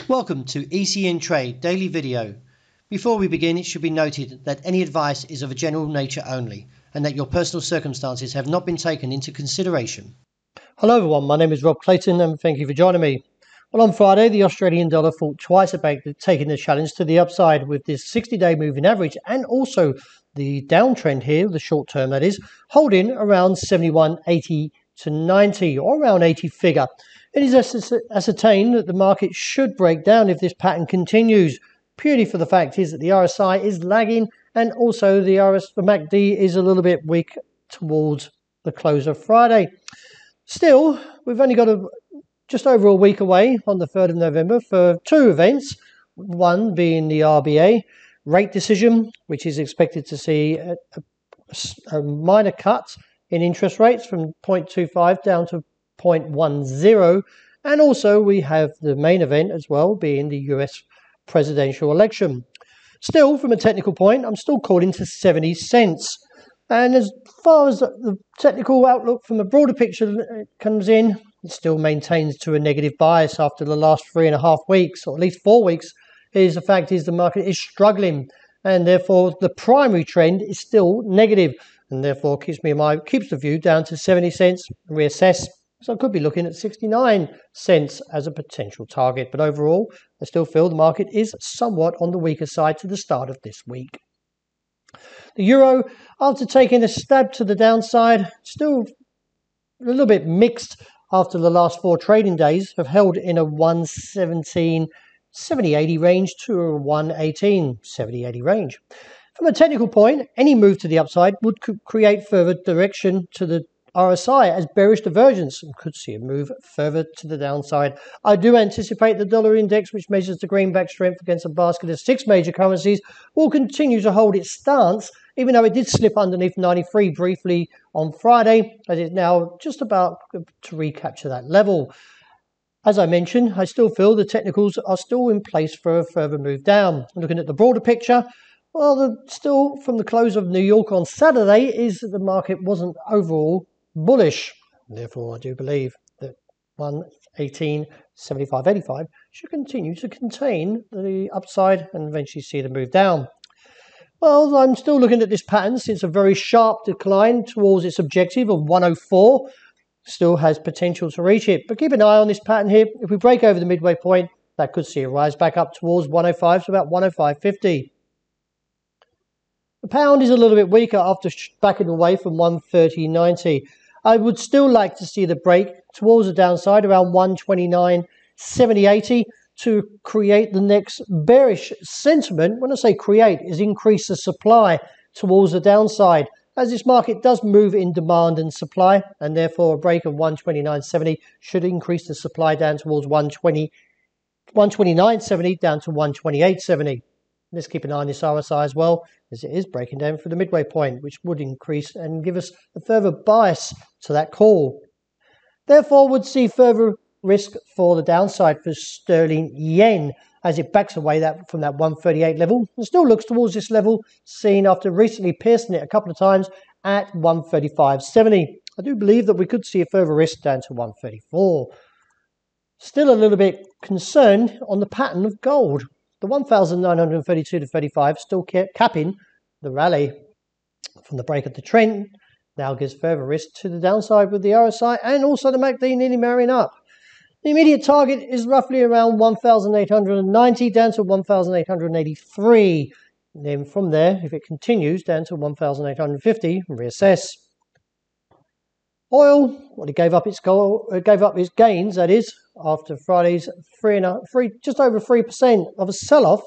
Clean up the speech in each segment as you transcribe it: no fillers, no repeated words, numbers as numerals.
Welcome to ECNTRADE Daily Video. Before we begin, it should be noted that any advice is of a general nature only and that your personal circumstances have not been taken into consideration. Hello everyone, my name is Rob Clayton and thank you for joining me. Well, on Friday, the Australian dollar fought twice about taking the challenge to the upside with this 60-day moving average and also the downtrend here, the short term that is, holding around 71.80 to 90 or around 80 figure. It is ascertained that the market should break down if this pattern continues, purely for the fact is that the RSI is lagging and also the MACD is a little bit weak towards the close of Friday. Still, we've only got just over a week away on the 3rd of November for two events, one being the RBA rate decision, which is expected to see a minor cut in interest rates from 0.25 down to 0.10, and also we have the main event as well being the US presidential election. Still, from a technical point, I'm still calling to 70 cents. And as far as the technical outlook from the broader picture comes in, it still maintains to a negative bias after the last 3.5 weeks, or at least 4 weeks. The fact is the market is struggling, and therefore the primary trend is still negative, and therefore keeps the view down to 70 cents, reassess. So I could be looking at 69 cents as a potential target, but overall I still feel the market is somewhat on the weaker side to the start of this week. The euro, after taking a stab to the downside, still a little bit mixed after the last 4 trading days, have held in a 117, 70-80 range to a 118, 70-80 range. From a technical point, any move to the upside would create further direction to the RSI as bearish divergence and could see a move further to the downside. I do anticipate the dollar index, which measures the greenback strength against a basket of 6 major currencies, will continue to hold its stance, even though it did slip underneath 93 briefly on Friday, as it's now just about to recapture that level. As I mentioned, I still feel the technicals are still in place for a further move down. Looking at the broader picture, well, still from the close of New York on Saturday is that the market wasn't overall bullish. Therefore, I do believe that 118.75.85 should continue to contain the upside and eventually see the move down. Well, I'm still looking at this pattern since a very sharp decline towards its objective of 104 still has potential to reach it. But keep an eye on this pattern here. If we break over the midway point, that could see a rise back up towards 105 to about 105.50. The pound is a little bit weaker after backing away from 130.90. I would still like to see the break towards the downside around 129.70.80 to create the next bearish sentiment. When I say create, is increase the supply towards the downside, as this market does move in demand and supply, and therefore a break of 129.70 should increase the supply down towards 129.70 down to 128.70. Let's keep an eye on this RSI as well, as it is breaking down for the midway point, which would increase and give us a further bias to that call. Therefore, would see further risk for the downside for sterling yen as it backs away from that 138 level and still looks towards this level seen after recently piercing it a couple of times at 135.70. I do believe that we could see a further risk down to 134. Still a little bit concerned on the pattern of gold. The 1,932 to 35 still capping the rally from the break of the trend now gives further risk to the downside with the RSI and also the MACD nearly marrying up. The immediate target is roughly around 1,890 down to 1,883. Then from there, if it continues down to 1,850, reassess. Oil, well, it gave up its gains, that is, after Friday's just over 3% of a sell-off.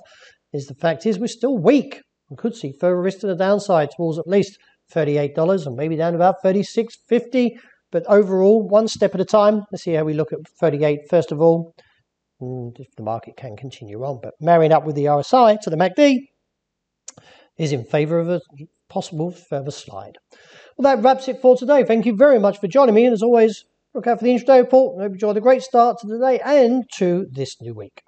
The fact is we're still weak and could see further risk to the downside towards at least $38 and maybe down about $36.50. But overall, one step at a time. Let's see how we look at 38 first of all, and if the market can continue on. But marrying up with the RSI to the MACD is in favour of a possible further slide. Well, that wraps it for today. Thank you very much for joining me, and as always, look out for the intraday report. I hope you enjoy the great start to the day and to this new week.